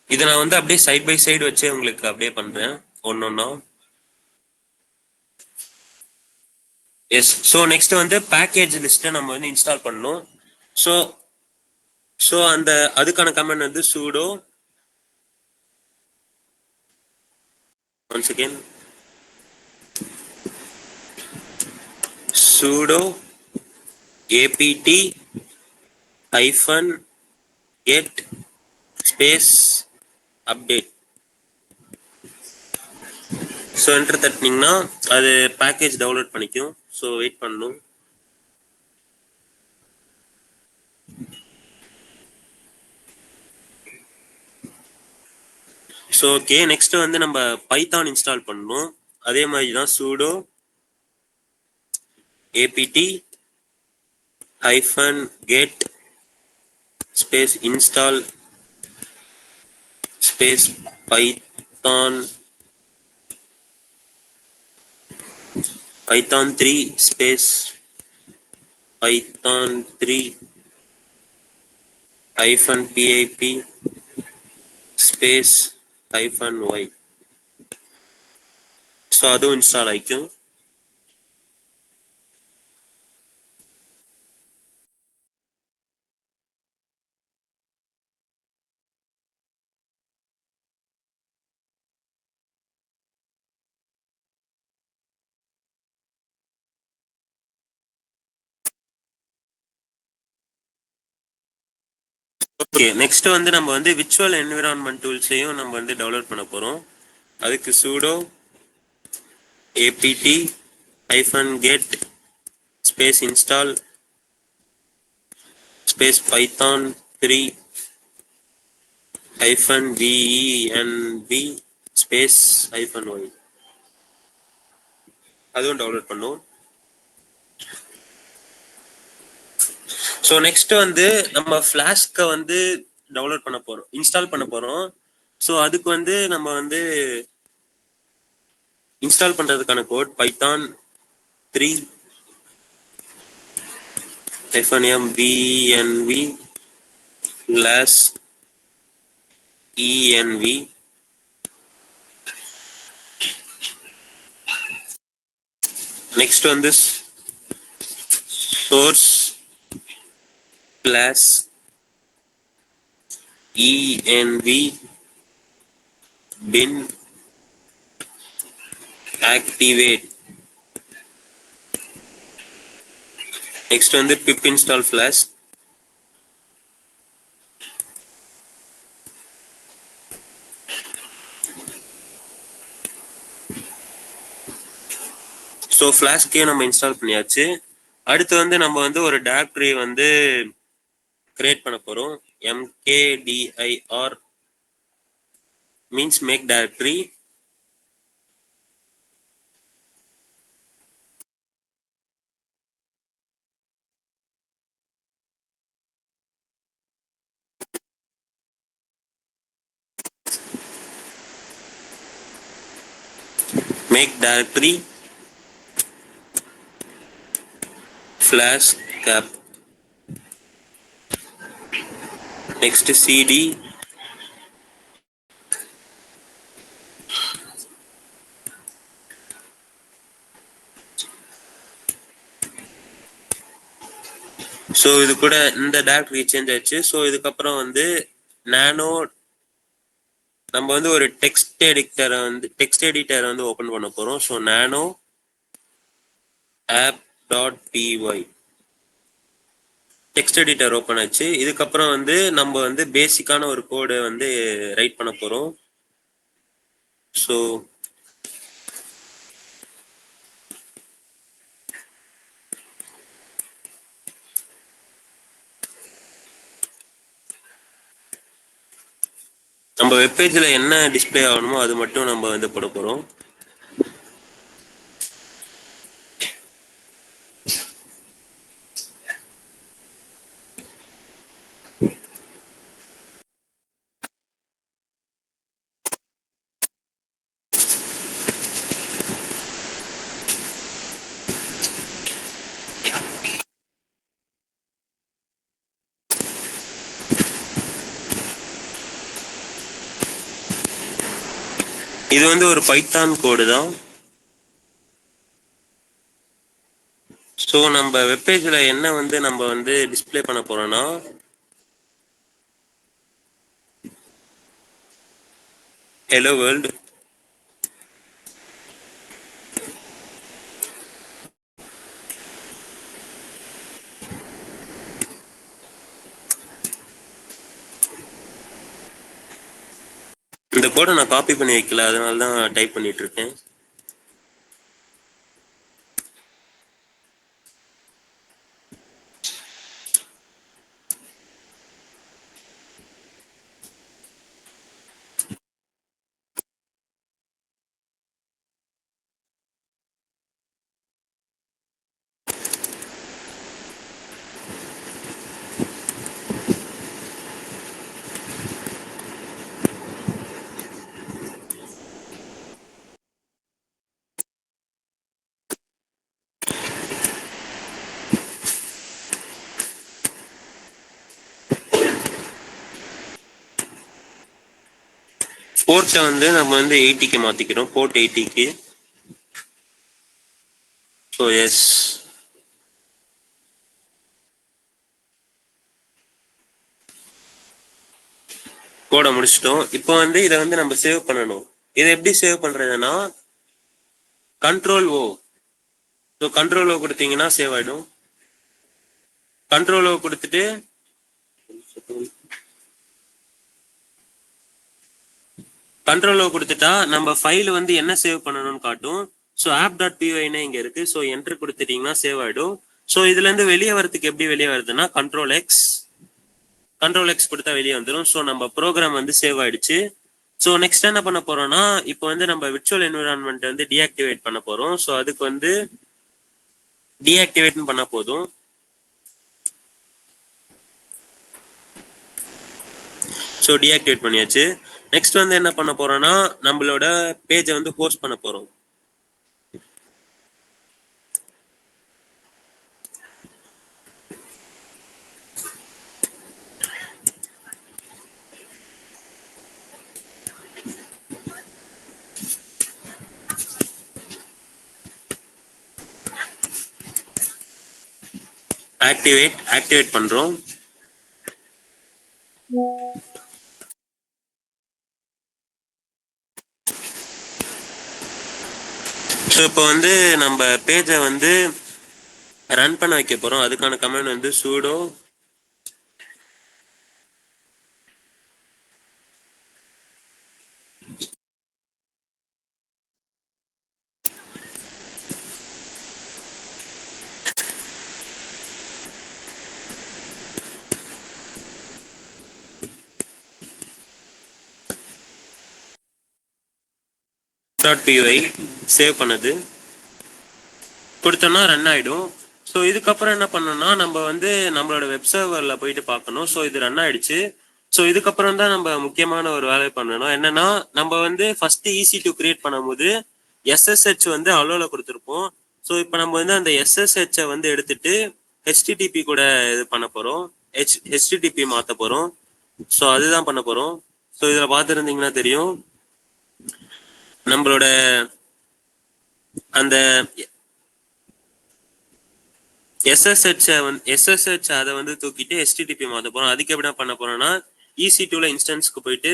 இதை நான் வந்து அப்படியே சைட் பை சைடு வச்சு உங்களுக்கு அப்படியே பண்றேன் ஒன்னொன்னா. எஸ். ஸோ நெக்ஸ்ட் வந்து பேக்கேஜ் லிஸ்ட்டை நம்ம வந்து இன்ஸ்டால் பண்ணணும். ஸோ ஸோ அந்த அதுக்கான கமெண்ட் வந்து sudo once again sudo apt -get space update. So enter தட்டினீங்கன்னா அது பேக்கேஜ் டவுன்லோட் பண்ணிக்கும். ஸோ வெயிட் பண்ணணும். ஸோ ஓகே, நெக்ஸ்ட் வந்து நம்ம பைத்தான் இன்ஸ்டால் பண்ணணும். அதே மாதிரி தான் sudo apt -get space install space python 3 space python 3 -pip space -y. So அதுவும் இன்ஸ்டால் ஆகிக்கும். ஓகே, நெக்ஸ்ட் வந்து நம்ம வந்து விர்ச்சுவல் என்விரான்மெண்ட் டூல்ஸையும் நம்ம வந்து டவுன்லோட் பண்ண போறோம். அதுக்கு sudo apt -get space install space python 3 -venv space -y. அதுவும் டவுன்லோட் பண்ணுவோம். ஸோ நெக்ஸ்ட் வந்து நம்ம ஃபிளாஸ்கை வந்து டவுன்லோட் பண்ண போறோம், இன்ஸ்டால் பண்ண போறோம். ஸோ அதுக்கு வந்து நம்ம வந்து இன்ஸ்டால் பண்றதுக்கான code python 3 -mvenv /env. Next வந்து source /env bin activate. Next வந்து pip install flask. ஸோ ஃபிளாஸ்கே நம்ம இன்ஸ்டால் பண்ணியாச்சு. அடுத்து வந்து நம்ம வந்து ஒரு டைரக்டரி வந்து கிரியேட் பண்ண போறோம். mkdir means make directory. Make directory flash cap. Next cd ஸோ இது கூட இந்த டைரக்டரி சேஞ்ச் ஆயிடுச்சு. ஸோ இதுக்கப்புறம் வந்து நானோ நம்ம வந்து ஒரு டெக்ஸ்ட் எடிட்டரை வந்து ஓப்பன் பண்ண போகிறோம். ஸோ நானோ app.py டெக்ஸ்ட் எடிட்டர் ஓப்பன் ஆச்சு. இதுக்கப்புறம் வந்து நம்ம வந்து பேசிக்கான ஒரு கோடை வந்து ரைட் பண்ண போகிறோம். ஸோ நம்ம வெப்பேஜில் என்ன டிஸ்பிளே ஆகணுமோ அது மட்டும் நம்ம வந்து போட போகிறோம். இது வந்து ஒரு பைத்தான் கோடு தான். ஸோ நம்ம வெப்பேஜில் என்ன வந்து நம்ம வந்து டிஸ்பிளே பண்ண போறோம்னா ஹலோ வேர்ல்டு இந்த கோடை நான் காப்பி பண்ணி வைக்கல, அதனால தான் டைப் பண்ணிட்டு இருக்கேன். போர்ட்டை வந்து நம்ம வந்து 80க்கு மாத்திக்கிறோம், போர்ட் 80க்கு. ஸோ எஸ், கோடை முடிச்சிட்டோம். இப்போ வந்து இதை வந்து நம்ம சேவ் பண்ணணும். இதை எப்படி சேவ் பண்றதுன்னா control O. So control O கொடுத்தீங்கன்னா சேவ் ஆயிடும். கண்ட்ரோல் ஓ கொடுத்துட்டு கண்ட்ரோல் ஓ கொடுத்துட்டா நம்ம ஃபைல் வந்து என்ன சேவ் பண்ணணும்னு காட்டும். ஸோ app.pyன்னு இங்க இருக்கு. ஸோ என்டர் கொடுத்துட்டீங்கன்னா சேவ் ஆயிடும். ஸோ இதுல இருந்து வெளியே வரதுக்கு எப்படி வெளியே வருதுன்னா கண்ட்ரோல் எக்ஸ் கொடுத்தா வெளியே வந்துடும். ஸோ நம்ம ப்ரோக்ராம் வந்து சேவ் ஆயிடுச்சு. ஸோ நெக்ஸ்ட் என்ன பண்ண போறோம்னா இப்போ வந்து நம்ம விர்ச்சுவல் என்விரான்மெண்ட் வந்து டீஆக்டிவேட் பண்ண போறோம். ஸோ அதுக்கு வந்து டீஆக்டிவேட் பண்ணா போதும். ஸோ டீஆக்டிவேட் பண்ணியாச்சு. நெக்ஸ்ட் வந்து என்ன பண்ண போறோம்னா நம்மளோட பேஜை வந்து ஹோஸ்ட் பண்ண போறோம். ஆக்டிவேட் பண்றோம். ஸோ இப்போ வந்து நம்ம பேஜை வந்து ரன் பண்ண வைக்க போறோம். அதுக்கான கமெண்ட் வந்து sudo .py சேவ் பண்ணது கொடுத்தோம்னா ரன் ஆயிடும். ஸோ இதுக்கப்புறம் என்ன பண்ணணும்னா நம்ம வந்து நம்மளோட வெப் சர்வர்ல போயிட்டு பார்க்கணும். ஸோ இது ரன் ஆயிடுச்சு. ஸோ இதுக்கப்புறம் தான் நம்ம முக்கியமான ஒரு வேலை பண்ணணும். என்னன்னா நம்ம வந்து ஃபர்ஸ்ட் EC2 கிரியேட் பண்ணும்போது SSH வந்து அலோல கொடுத்துருப்போம். ஸோ இப்போ நம்ம வந்து அந்த SSH வந்து எடுத்துட்டு ஹெச்டிடிபி கூட இது பண்ண போகிறோம், ஹெச்டிடிபி மாற்ற போகிறோம். ஸோ அதுதான் பண்ண போகிறோம். ஸோ இதில் பார்த்துருந்தீங்கன்னா தெரியும், நம்மளோட அந்த எஸ்எஸ்ஹெச் அதை வந்து தூக்கிட்டு ஹெச்டிடிபி மாற்ற போகிறோம். அதுக்கு எப்படி பண்ண போகிறோம்னா, EC2ல இன்ஸ்டன்ஸ்க்கு போயிட்டு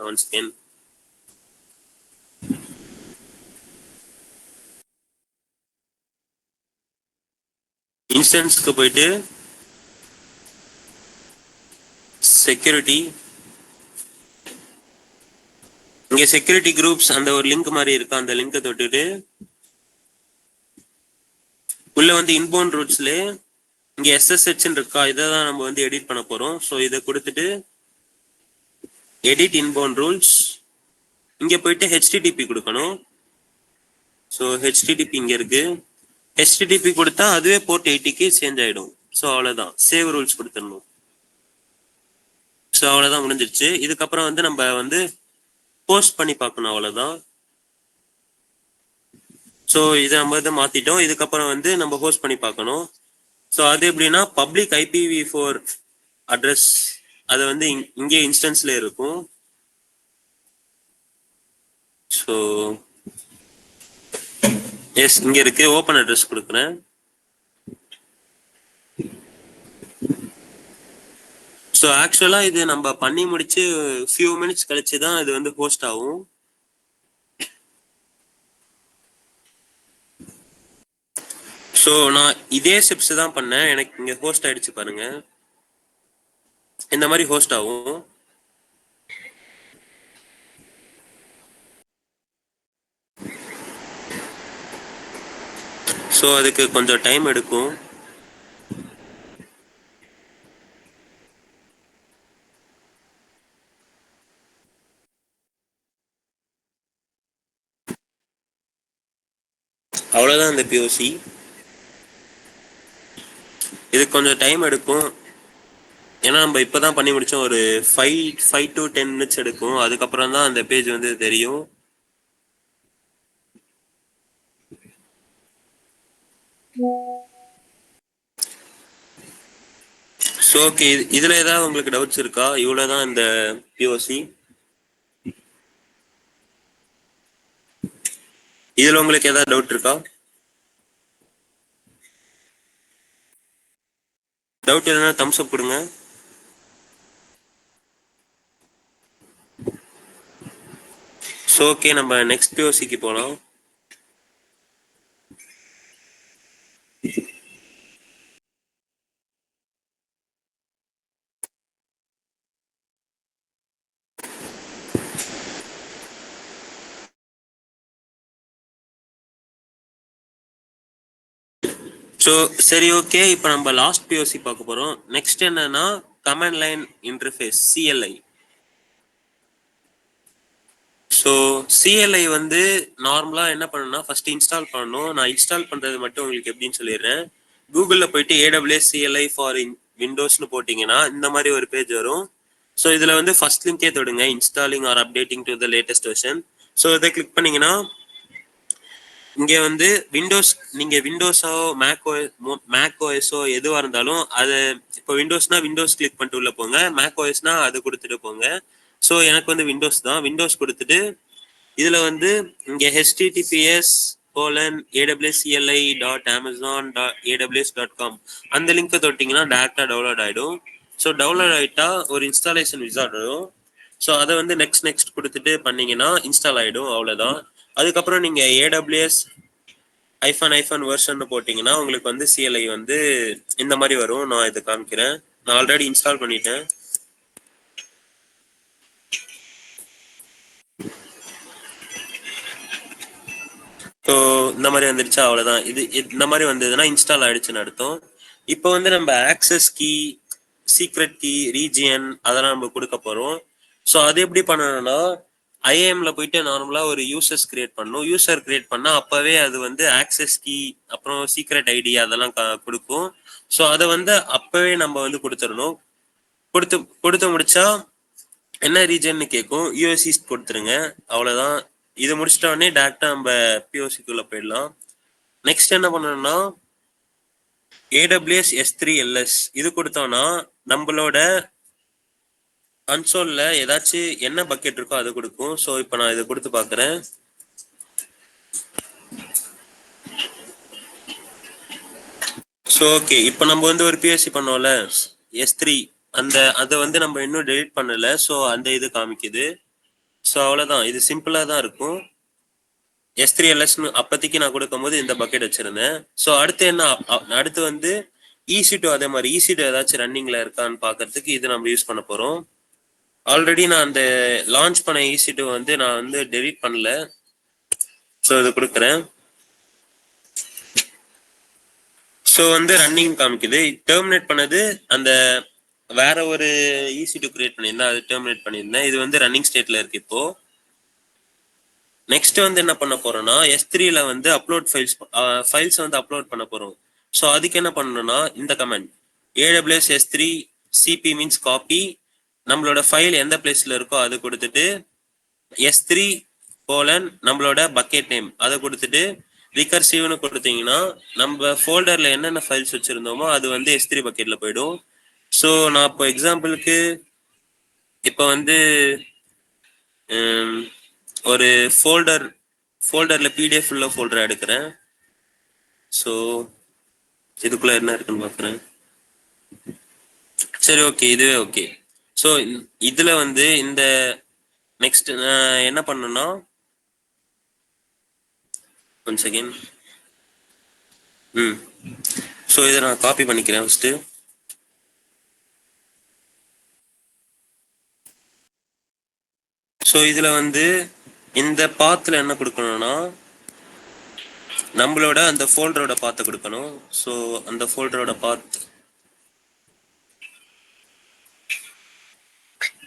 ஒன் செகண்ட், இன்ஸ்டன்ஸ்க்கு போயிட்டு செக்யூரிட்டி, இங்க செக்யூரிட்டி குரூப்ஸ் அந்த ஒரு லிங்க் மாதிரி இருக்கு, அந்த லிங்கை தொட்டுட்டு உள்ள வந்து இன்பவுண்ட் ரூட்ஸ்ல இங்க SSH இருக்கா, இதை தான் நம்ம வந்து எடிட் பண்ண போறோம். ஸோ இதை கொடுத்துட்டு எடிட் இன்பவுண்ட் ரூல்ஸ், இங்க போயிட்டு ஹெச்டிடிபி கொடுக்கணும். ஸோ ஹெச்டிடிபி இங்க இருக்கு, ஹெச்டிடிபி கொடுத்தா அதுவே போர்ட் 80க்கு சேஞ்ச் ஆயிடும். ஸோ அவ்வளவுதான், சேவ் ரூல்ஸ் கொடுத்துடணும். ஸோ அவ்வளவுதான், முடிஞ்சிருச்சு. இதுக்கப்புறம் வந்து நம்ம வந்து போஸ்ட் பண்ணி பார்க்கணும், அவ்வளவுதான். ஸோ இதை நம்ம இதை மாத்திட்டோம். இதுக்கப்புறம் வந்து நம்ம ஹோஸ்ட் பண்ணி பார்க்கணும். ஸோ அது எப்படின்னா, பப்ளிக் IPv4 அட்ரஸ் அது வந்து இங்கே இன்ஸ்டன்ஸ்ல இருக்கும். ஸோ எஸ், இங்க இருக்கு, ஓப்பன் அட்ரஸ் கொடுக்குறேன். ஸோ ஆக்சுவலா இது நம்ம பண்ணி முடிச்சு ஃபியூ மினிட்ஸ் கழிச்சு தான் இது வந்து ஹோஸ்ட் ஆகும். ஸோ நான் இதே ஸ்டெப்ஸ் தான் பண்ணேன், எனக்கு இங்க ஹோஸ்ட் ஆயிடுச்சு பாருங்க, இந்த மாதிரி ஹோஸ்ட் ஆகும். ஸோ அதுக்கு கொஞ்சம் டைம் எடுக்கும். அவ்வளோதான் இந்த POC. இது கொஞ்சம் டைம் எடுக்கும், ஏன்னா நம்ம இப்போதான் பண்ணி முடிச்சோம். ஒரு 5 to 10 மினிட்ஸ் எடுக்கும். அதுக்கப்புறம் தான் அந்த பேஜ் வந்து தெரியும். ஸோ ஓகே, இதுல ஏதாவது உங்களுக்கு டவுட்ஸ் இருக்கா? இவ்வளவுதான் இந்த POC. இதுல உங்களுக்கு ஏதாவது டவுட் இருக்கா? டவுட் எதுனா தம்ஸ் அப் கொடுங்க. ஸோ ஓகே, நம்ம நெக்ஸ்ட் POCக்கு போகலாம். ஸோ சரி, ஓகே, இப்போ நம்ம லாஸ்ட் POC பார்க்க போறோம். நெக்ஸ்ட் என்னன்னா, command line interface, CLI. So CLI வந்து நார்மலா என்ன பண்ணணும்னா, ஃபர்ஸ்ட் இன்ஸ்டால் பண்ணணும். நான் இன்ஸ்டால் பண்றது மட்டும் உங்களுக்கு எப்படின்னு சொல்லிடுறேன். கூகுளில் போயிட்டு AWS CLI ஃபார் விண்டோஸ்னு போட்டிங்கன்னா இந்த மாதிரி ஒரு பேஜ் வரும். ஸோ இதில் வந்து ஃபர்ஸ்ட் லிங்கே தொடுங்க, installing or updating to the latest version. So இதை கிளிக் பண்ணீங்கன்னா இங்கே வந்து விண்டோஸ், நீங்கள் விண்டோஸோ மேக் ஓஎஸோ எதுவாக இருந்தாலும் அது, இப்போ விண்டோஸ்னா விண்டோஸ் கிளிக் பண்ணிட்டு உள்ள போங்க, மேக் ஓஎஸ்னா அது கொடுத்துட்டு போங்க. ஸோ எனக்கு வந்து விண்டோஸ் தான், விண்டோஸ் கொடுத்துட்டு இதில் வந்து இங்கே https://awscli.amazon.aws.com அந்த லிங்கை தொட்டிங்கன்னா டேரெக்டாக டவுன்லோட் ஆகிடும். ஸோ டவுன்லோட் ஆகிட்டா ஒரு இன்ஸ்டாலேஷன் விசார்ட் வரும். ஸோ அதை வந்து நெக்ஸ்ட் கொடுத்துட்டு பண்ணீங்கன்னா இன்ஸ்டால் ஆகிடும், அவ்வளோதான். அதுக்கப்புறம் நீங்கள் AWS -version போட்டிங்கன்னா உங்களுக்கு வந்து CLI வந்து இந்த மாதிரி வரும். நான் இதை காமிக்கிறேன், நான் ஆல்ரெடி இன்ஸ்டால் பண்ணிட்டேன். ஸோ இந்த மாதிரி வந்துருச்சா, அவ்வளோதான். இது இந்த மாதிரி வந்ததுன்னா இன்ஸ்டால் ஆயிடுச்சுன்னு அர்த்தம். இப்போ வந்து நம்ம access key, secret key, region அதெல்லாம் நம்ம கொடுக்க போகிறோம். ஸோ அது எப்படி பண்ணணும்னா, IAMல போயிட்டு நார்மலாக ஒரு யூசர்ஸ் கிரியேட் பண்ணணும். யூசர் கிரியேட் பண்ணால் அப்போவே அது வந்து ஆக்சஸ் கீ அப்புறம் சீக்ரெட் ஐடி அதெல்லாம் கொடுக்கும். ஸோ அதை வந்து அப்போவே நம்ம வந்து கொடுத்துடணும். கொடுத்து முடிச்சா என்ன ரீஜன்னு கேட்கும், USC கொடுத்துருங்க, அவ்வளோதான். இது முடிச்சிட்ட உடனே டேரக்டா நம்ம POCக்குள்ள போயிடலாம். நெக்ஸ்ட் என்ன பண்ணணும்னா, AWS S3 LS இது கொடுத்தோம்னா நம்மளோட கன்சோல்ல ஏதாச்சும் என்ன பக்கெட் இருக்கோ அது கொடுக்கும். ஸோ இப்போ நான் இதை கொடுத்து பார்க்குறேன். ஸோ ஓகே, இப்போ நம்ம வந்து ஒரு பிஎஸ்சி பண்ணோம்ல S3, அதை வந்து நம்ம இன்னும் டெலிட் பண்ணல. ஸோ அந்த இது காமிக்குது. ஸோ அவ்வளோதான், இது சிம்பிளாக தான் இருக்கும். S3 LSன்னு அப்போதைக்கு நான் கொடுக்கும்போது இந்த பக்கெட் வச்சிருந்தேன். ஸோ அடுத்து என்ன, அடுத்து வந்து EC2 அதே மாதிரி EC2 ஏதாச்சும் ரன்னிங்ல இருக்கான்னு பார்க்கறதுக்கு இது நம்ம யூஸ் பண்ண போகிறோம். ஆல்ரெடி நான் அந்த லான்ச் பண்ண EC2 வந்து நான் வந்து டெலிட் பண்ணல. ஸோ இது கொடுக்குறேன். ஸோ வந்து ரன்னிங் காமிக்குது. டெர்மினேட் பண்ணது அந்த வேற ஒரு EC2 கிரியேட் பண்ணியிருந்தேன், அது டெர்மினேட் பண்ணியிருந்தேன். இது வந்து ரன்னிங் ஸ்டேட்ல இருக்கு இப்போ. நெக்ஸ்ட் வந்து என்ன பண்ண போறோம்னா S3ல வந்து அப்லோட் ஃபைல்ஸ் வந்து அப்லோட் பண்ண போறோம். ஸோ அதுக்கு என்ன பண்ணணும்னா இந்த command AWS S3 CP means copy, நம்மளோட ஃபைல் எந்த பிளேஸ்ல இருக்கோ அது கொடுத்துட்டு S3 நம்மளோட பக்கெட் நேம் அதை கொடுத்துட்டு ரிகர்சிவ்னு கொடுத்தீங்கன்னா நம்ம ஃபோல்டர்ல என்னென்ன ஃபைல்ஸ் வச்சிருந்தோமோ அது வந்து S3 பக்கெட்ல போயிடும். ஸோ நான் இப்போ எக்ஸாம்பிளுக்கு இப்போ வந்து ஒரு ஃபோல்டர்ல PDF உள்ள ஃபோல்டர் எடுக்கிறேன். ஸோ இதுக்குள்ள என்ன இருக்குன்னு பார்க்குறேன். சரி ஓகே, இதுவே ஓகே. ஸோ இதுல வந்து இந்த நெக்ஸ்ட் என்ன பண்ணணும்னா ஒன் செகண்ட். ஸோ இதை நான் காப்பி பண்ணிக்கிறேன் ஃபர்ஸ்ட். ஸோ இதுல வந்து இந்த பாத்துல என்ன கொடுக்கணும்னா நம்மளோட அந்த ஃபோல்டரோட பாத்தை கொடுக்கணும். ஸோ அந்த ஃபோல்டரோட பாத்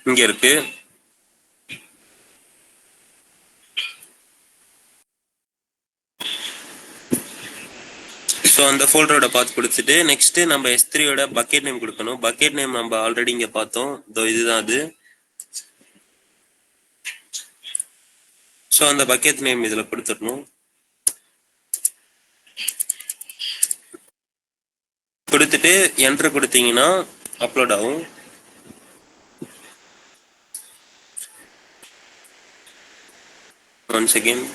இங்க இருக்கு. ஸோ அந்த ஃபோல்டரோட பாத் கொடுத்துட்டு நெக்ஸ்ட் நம்ம S3யோட பக்கெட் நேம் கொடுக்கணும். பக்கெட் நேம் நம்ம ஆல்ரெடி இங்க பார்த்தோம், இதுதான் அது. ஸோ அந்த பக்கெட் நேம் இதுல கொடுத்துடணும். கொடுத்துட்டு என்டர் கொடுத்தீங்கன்னா அப்லோட் ஆகும். One second.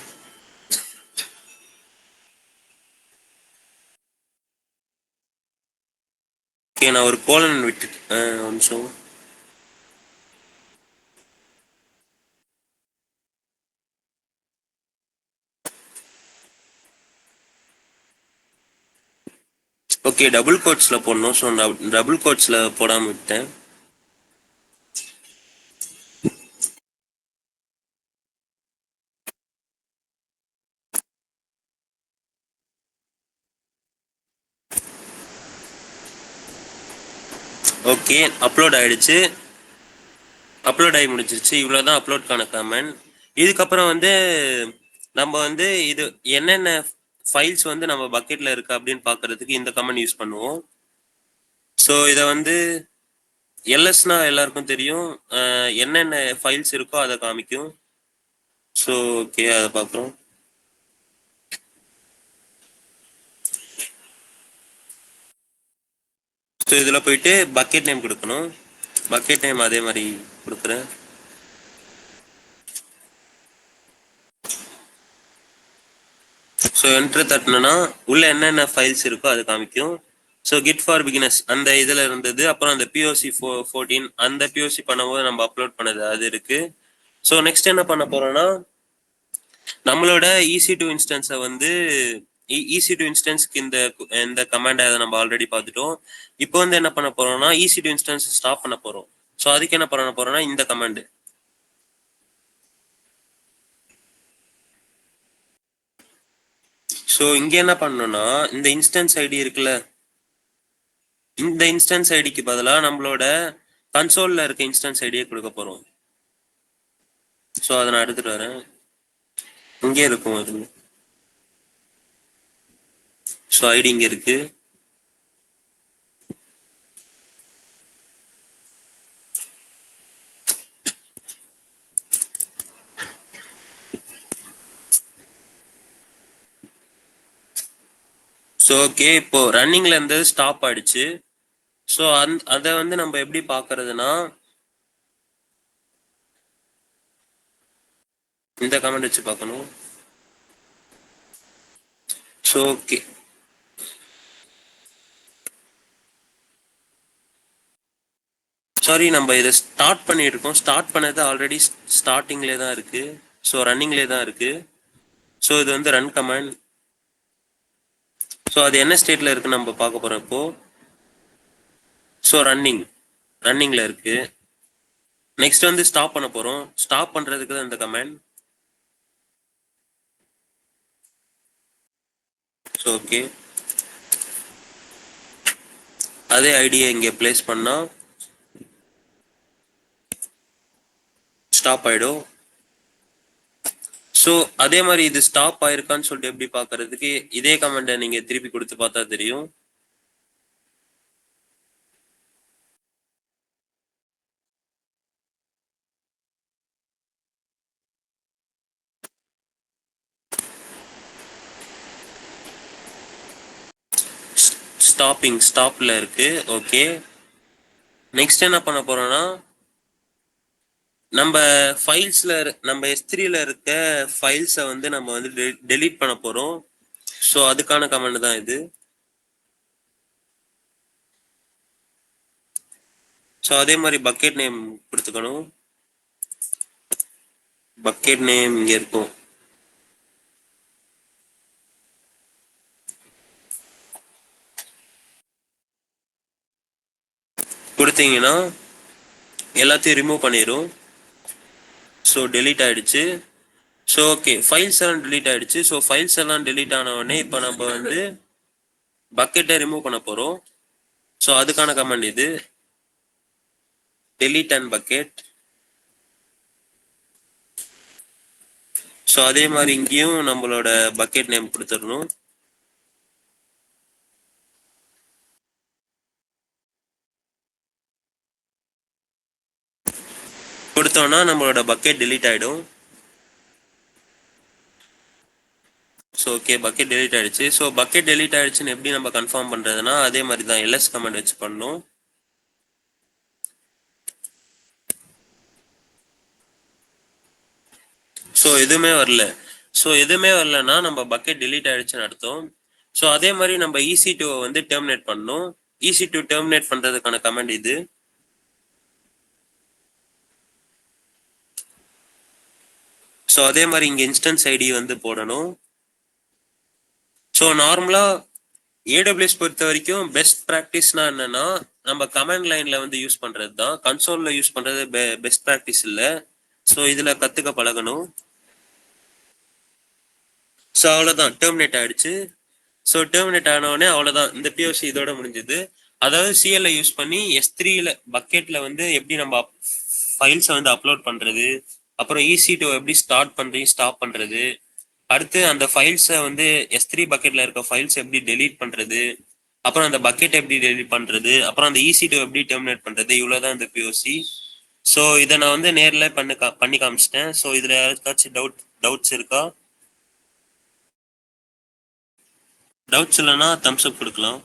ஓகே, நான் ஒரு கோலன் விட்டு ஒரு நிமிஷம். ஓகே, டபுள் கோட்ஸ்ல போடணும். ஸோ டபுள் கோட்ஸ்ல போடாம விட்டேன். ஓகே, அப்லோட் ஆயிடுச்சு. அப்லோட் ஆகி முடிச்சிருச்சு. இவ்வளோதான் அப்லோட்கான கமெண்ட். இதுக்கப்புறம் வந்து நம்ம வந்து இது என்னென்ன ஃபைல்ஸ் வந்து நம்ம பக்கெட்ல இருக்கு அப்படின்னு பார்க்கறதுக்கு இந்த கமெண்ட் யூஸ் பண்ணுவோம். ஸோ இதை வந்து LSனா எல்லாருக்கும் தெரியும், என்னென்ன ஃபைல்ஸ் இருக்கோ அதை காமிக்கும். ஸோ ஓகே, அதை பார்க்குறோம். ஸோ இதில் போயிட்டு பக்கெட் நேம் கொடுக்கணும். பக்கெட் நேம் அதே மாதிரி கொடுக்குறேன். ஸோ என்ட்ரு தட்டினா உள்ள என்னென்ன ஃபைல்ஸ் இருக்கோ அது காமிக்கும். ஸோ கிட் ஃபார் பிகினர்ஸ் அந்த இதில் இருந்தது. அப்புறம் அந்த POC 14 அந்த POC பண்ணும்போது நம்ம அப்லோட் பண்ணது அது இருக்கு. ஸோ நெக்ஸ்ட் என்ன பண்ண போறோம்னா நம்மளோட EC2 இன்ஸ்டன்ஸை வந்து EC2 இன்ஸ்டன்ஸ்க்கு இந்த கமாண்டை அதை நம்ம ஆல்ரெடி பார்த்துட்டோம். இப்போ வந்து என்ன பண்ண போறோம்னா EC2 இன்ஸ்டன்ஸ் ஸ்டாப் பண்ண போறோம். ஸோ அதுக்கு என்ன பண்ண போறோம்னா இந்த கமாண்டு. ஸோ இங்க என்ன பண்ணணும்னா இந்த இன்ஸ்டன்ஸ் ஐடி இருக்குல்ல, இந்த இன்ஸ்டன்ஸ் ஐடிக்கு பதிலாக நம்மளோட கன்சோல்ல இருக்க இன்ஸ்டன்ஸ் ஐடியை கொடுக்க போறோம். ஸோ அதை நான் எடுத்துட்டு வரேன். இங்கே இருக்கும் அது. ஸோ ஐடி இங்க இருக்கு. ஸோ ஸோ ஓகே, இப்போ ரன்னிங்ல இருந்து ஸ்டாப் ஆயிடுச்சு. ஸோ அதை வந்து நம்ம எப்படி பார்க்கறதுனா, இந்த கமெண்ட் வச்சு பார்க்கணும். ஸோ ஓகே, சாரி, நம்ம இதை ஸ்டார்ட் பண்ணியிருக்கோம். ஸ்டார்ட் பண்ணது ஆல்ரெடி ஸ்டார்டிங்லேயே தான் இருக்கு. ஸோ ரன்னிங்லேயே தான் இருக்கு. ஸோ இது வந்து ரன் கமாண்ட். ஸோ அது என்ன ஸ்டேட்ல இருக்கு நம்ம பார்க்க போறோம் இப்போ. ஸோ ரன்னிங்ல இருக்கு. நெக்ஸ்ட் வந்து ஸ்டாப் பண்ண போறோம். ஸ்டாப் பண்றதுக்கு தான் இந்த கமாண்ட். ஸோ ஓகே, அதே ஐடியை இங்கே பிளேஸ் பண்ணா ஸ்டாப் ஆயிடும். ஸோ அதே மாதிரி இது ஸ்டாப் ஆயிருக்கான்னு சொல்லிட்டு எப்படி பார்க்கறதுக்கு இதே கமெண்ட்டை நீங்க திருப்பி கொடுத்து பார்த்தா தெரியும். ஸ்டாப்ல இருக்கு. ஓகே, நெக்ஸ்ட் என்ன பண்ண போறோம்னா, நம்ம ஃபைல்ஸ்ல நம்ம S3ல இருக்க ஃபைல்ஸை வந்து நம்ம வந்து டெலீட் பண்ண போறோம். ஸோ அதுக்கான கமெண்ட் தான் இது. ஸோ அதே மாதிரி பக்கெட் நேம் கொடுத்துக்கணும். பக்கெட் நேம் இங்க இருக்கும். கொடுத்தீங்கன்னா எல்லாத்தையும் ரிமூவ் பண்ணிடும். ஸோ டெலீட் ஆயிடுச்சு. ஸோ ஓகே, ஃபைல்ஸ் எல்லாம் டெலீட் ஆயிடுச்சு. ஸோ ஃபைல்ஸ் எல்லாம் டெலீட் ஆன உடனே இப்போ நம்ம வந்து பக்கெட்டை ரிமூவ் பண்ண போறோம். ஸோ அதுக்கான கமெண்ட் இது, delete and bucket. ஸோ அதே மாதிரி இங்கேயும் நம்மளோட பக்கெட் நேம் கொடுத்துடணும். கொடுத்தோம்னா நம்மளோட பக்கெட் delete ஆயிடும். ஸோ ஓகே, பக்கெட் delete ஆயிடுச்சு. ஸோ பக்கெட் delete ஆயிடுச்சுன்னு எப்படி நம்ம கன்ஃபார்ம் பண்றதுன்னா, அதே மாதிரி தான் ls கமெண்ட் வச்சு பண்ணணும். ஸோ எதுவுமே வரலன்னா நம்ம பக்கெட் delete ஆயிடுச்சுன்னு அர்த்தம். ஸோ அதே மாதிரி நம்ம EC2 வந்து டெர்மினேட் பண்ணணும். EC2 டெர்மினேட் பண்றதுக்கான கமெண்ட் இது. ஸோ அதே மாதிரி இங்க இன்ஸ்டன்ஸ் ஐடி வந்து போடணும். ஸோ நார்மலா AWS பொறுத்த வரைக்கும் பெஸ்ட் ப்ராக்டிஸ்னா என்னன்னா, நம்ம கமெண்ட் லைன்ல வந்து யூஸ் பண்றது தான். கன்சோல்ல யூஸ் பண்றது பெஸ்ட் ப்ராக்டிஸ் இல்லை. ஸோ இதுல கத்துக்க பழகணும். ஸோ அவ்வளோதான், டெர்மினேட் ஆயிடுச்சு. ஸோ டெர்மினேட் ஆனவுடனே அவ்வளோதான், இந்த POC இதோட முடிஞ்சது. அதாவது CL யூஸ் பண்ணி S3ல பக்கெட்ல வந்து எப்படி நம்ம ஃபைல்ஸை வந்து அப்லோட் பண்றது, அப்புறம் EC2 எப்படி ஸ்டார்ட் பண்றீங்க ஸ்டாப் பண்றது, அடுத்து அந்த ஃபைல்ஸை வந்து S3 பக்கெட்ல இருக்க ஃபைல்ஸ் எப்படி டெலீட் பண்றது, அப்புறம் அந்த பக்கெட் எப்படி டெலீட் பண்றது, அப்புறம் அந்த EC2 எப்படி டெர்மினேட் பண்றது, இவ்வளவுதான் இந்த POC. ஸோ இதை நான் வந்து நேர்ல பண்ணி காமிச்சிட்டேன். ஸோ இதுல யாருக்காச்சும் டவுட்ஸ் இருக்கா? டவுட்ஸ் இல்லைன்னா தம்ஸ் அப் கொடுக்கலாம்.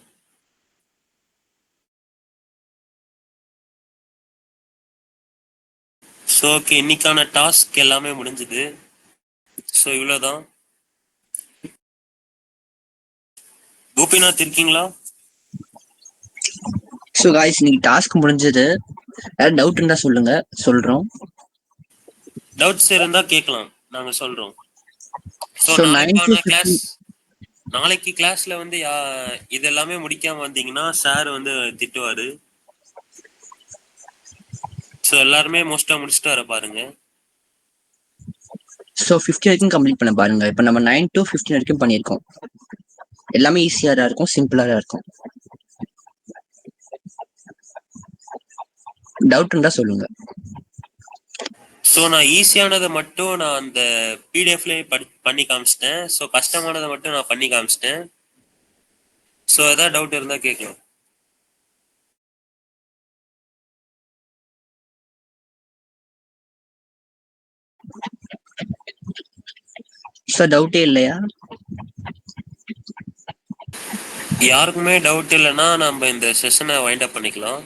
ஸோ ஓகே, இன்னைக்கான டாஸ்க் எல்லாமே முடிஞ்சுது. ஸோ இவ்வளோதான். கோபிநாத் இருக்கீங்களா? ஸோ காய்ஸ், இன்னைக்கு டாஸ்க் முடிஞ்சது. ஏதாவது டவுட் இருந்தா சொல்லுங்க, சொல்றோம். டவுட்ஸ் இருந்தா கேட்கலாம், நாங்க சொல்றோம். ஸோ ஸோ 9 to 15 நாளைக்கு கிளாஸ்ல வந்து இது எல்லாமே முடிக்காம வந்தீங்கன்னா சார் வந்து திட்டுவாரு. ஸோ எல்லாருமே மோஸ்டா முடிச்சுட்டு வர பாருங்க. ஸோ 50 வரைக்கும் கம்ப்ளீட் பண்ண பாருங்க. இப்போ நம்ம 9 to 15 வரைக்கும் பண்ணியிருக்கோம். எல்லாமே ஈஸியா தான் இருக்கும், சிம்பிளா தான் இருக்கும். டவுட் இருந்தா சொல்லுங்க. ஸோ நான் ஈஸியானதை மட்டும் நான் அந்த பிடிஎஃப்லேயே பண்ணி காமிச்சிட்டேன். ஸோ கஷ்டமானதை மட்டும் நான் பண்ணி காமிச்சிட்டேன். ஸோ ஏதாவது டவுட் இருந்தால் கேட்கலாம். ஸோ டவுட்டே இல்லையா? யாருக்குமே டவுட் இல்லைன்னா நம்ம இந்த செஷனை வைண்ட் அப் பண்ணிக்கலாம்.